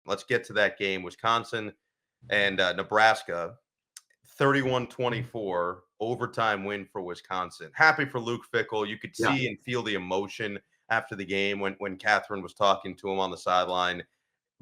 let's get to that game. Wisconsin and Nebraska, 31-24 overtime win for Wisconsin. Happy for Luke Fickell. You could Yeah. see and feel the emotion after the game when Catherine was talking to him on the sideline.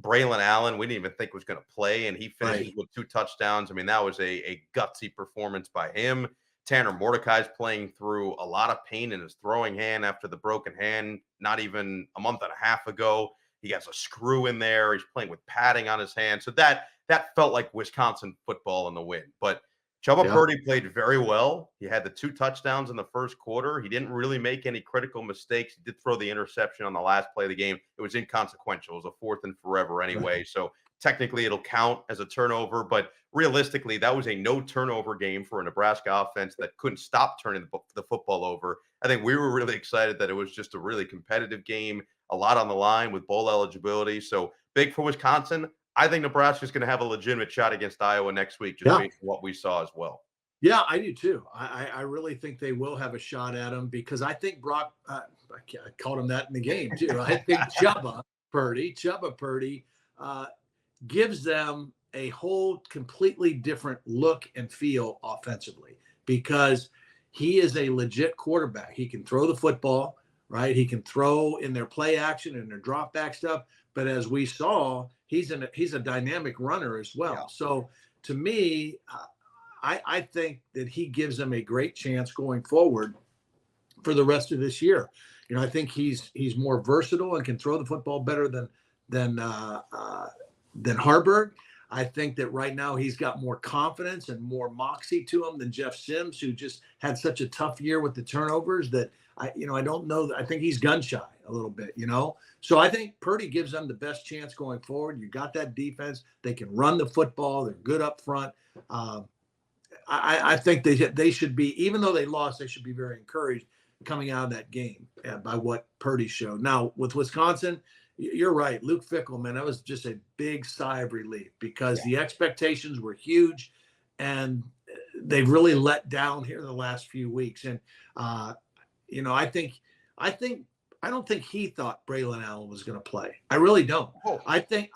Braelon Allen, we didn't even think was going to play, and he finishes with 2 touchdowns. I mean, that was a gutsy performance by him. Tanner Mordecai's playing through a lot of pain in his throwing hand after the broken hand not even a month and a half ago. He has a screw in there. He's playing with padding on his hand. So that felt like Wisconsin football in the win. But Chubba Purdy played very well. He had the 2 touchdowns in the first quarter. He didn't really make any critical mistakes. He did throw the interception on the last play of the game. It was inconsequential. It was a 4th and forever anyway. Right. So technically it'll count as a turnover, but realistically, that was a no turnover game for a Nebraska offense that couldn't stop turning the football over. I think we were really excited that it was just a really competitive game, a lot on the line with bowl eligibility. So big for Wisconsin. I think Nebraska is going to have a legitimate shot against Iowa next week, just based on what we saw as well. Yeah, I do too. I really think they will have a shot at him because I think Brock, I called him that in the game too. I think Chubba Purdy gives them a whole completely different look and feel offensively because he is a legit quarterback. He can throw the football, right? He can throw in their play action and their drop back stuff. But as we saw, he's a dynamic runner as well. Yeah. So to me, I think that he gives them a great chance going forward for the rest of this year. You know, I think he's more versatile and can throw the football better than Harburg. I think that right now he's got more confidence and more moxie to him than Jeff Sims, who just had such a tough year with the turnovers that I don't know. I think he's gun shy a little bit, So I think Purdy gives them the best chance going forward. You got that defense. They can run the football. They're good up front. I think they should be, even though they lost, they should be very encouraged coming out of that game by what Purdy showed. Now, with Wisconsin, you're right. Luke Fickell, man, that was just a big sigh of relief because the expectations were huge and they've really let down here the last few weeks. And, I don't think he thought Braelon Allen was going to play. I really don't. Oh. I think,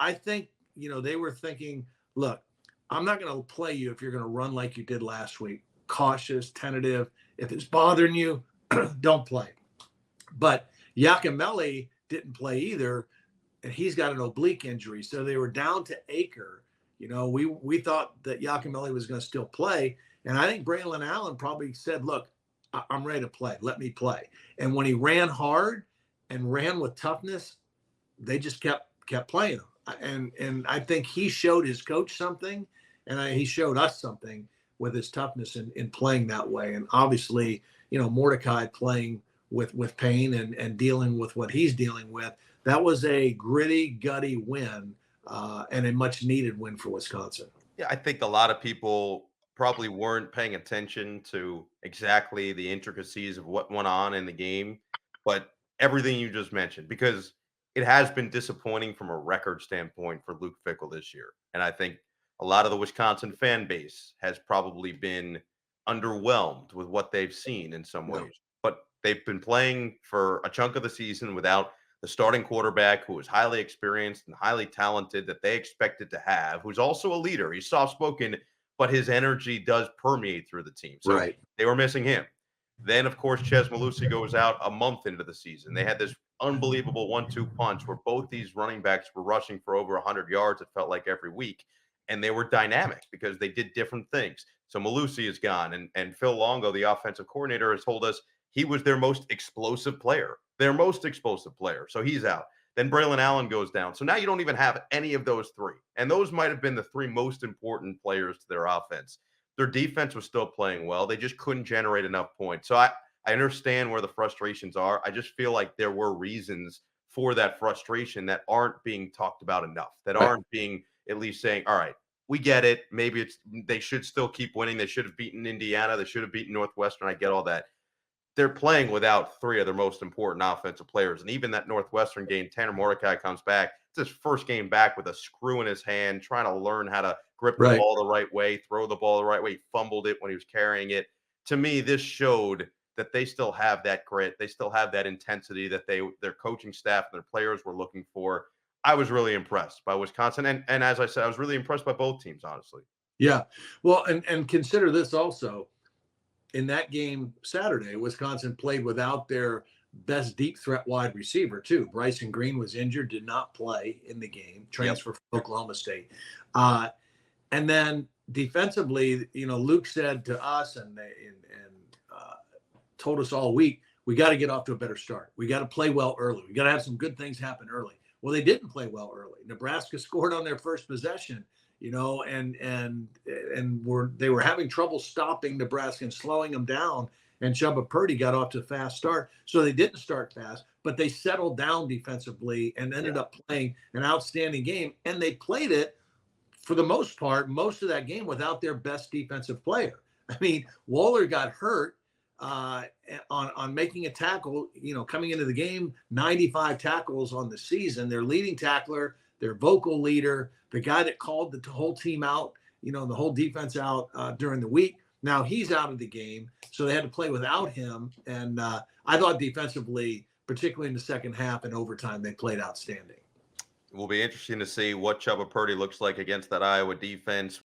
they were thinking, look, I'm not going to play you if you're going to run like you did last week. Cautious, tentative. If it's bothering you, don't play. But Yakimelli didn't play either, and he's got an oblique injury. So they were down to Aker. We thought that Yakimelli was going to still play. And I think Braelon Allen probably said, look, I'm ready to play. Let me play. And when he ran hard and ran with toughness, they just kept playing him. And I think he showed his coach something, and he showed us something with his toughness in playing that way. And obviously, Mordecai playing with pain and dealing with what he's dealing with. That was a gritty, gutty win and a much needed win for Wisconsin. Yeah, I think a lot of people probably weren't paying attention to exactly the intricacies of what went on in the game, but everything you just mentioned, because it has been disappointing from a record standpoint for Luke Fickell this year. And I think a lot of the Wisconsin fan base has probably been underwhelmed with what they've seen in some ways. But they've been playing for a chunk of the season without the starting quarterback, who is highly experienced and highly talented, that they expected to have, who's also a leader. He's soft-spoken, but his energy does permeate through the team. So They were missing him. Then, of course, Ches Malusi goes out a month into the season. They had this unbelievable 1-2 punch where both these running backs were rushing for over 100 yards, it felt like, every week. And they were dynamic because they did different things. So Malusi is gone. And Phil Longo, the offensive coordinator, has told us he was their most explosive player. So he's out. Then Braelon Allen goes down. So now you don't even have any of those three. And those might have been the three most important players to their offense. Their defense was still playing well. They just couldn't generate enough points. So I understand where the frustrations are. I just feel like there were reasons for that frustration that aren't being talked about enough, that aren't being at least saying, all right, we get it. Maybe they should still keep winning. They should have beaten Indiana. They should have beaten Northwestern. I get all that. They're playing without three of their most important offensive players. And even that Northwestern game, Tanner Mordecai comes back. It's his first game back with a screw in his hand, trying to learn how to grip the ball the right way, throw the ball the right way. He fumbled it when he was carrying it. To me, this showed that they still have that grit. They still have that intensity that their coaching staff and their players were looking for. I was really impressed by Wisconsin. And as I said, I was really impressed by both teams, honestly. Yeah. Well, and consider this also. In that game Saturday, Wisconsin played without their best deep threat wide receiver, too. Bryson Green was injured, did not play in the game, transfer from Oklahoma State. And then defensively, Luke said to us and told us all week, we got to get off to a better start. We got to play well early. We got to have some good things happen early. Well, they didn't play well early. Nebraska scored on their first possession, and they were having trouble stopping Nebraska and slowing them down. And Chubba Purdy got off to a fast start. So they didn't start fast, but they settled down defensively and ended up playing an outstanding game. And they played it, for the most part, most of that game without their best defensive player. I mean, Waller got hurt on making a tackle, coming into the game, 95 tackles on the season. Their leading tackler, their vocal leader, the guy that called the whole team out, the whole defense out during the week. Now he's out of the game, so they had to play without him. And I thought defensively, particularly in the second half and overtime, they played outstanding. It will be interesting to see what Chubba Purdy looks like against that Iowa defense.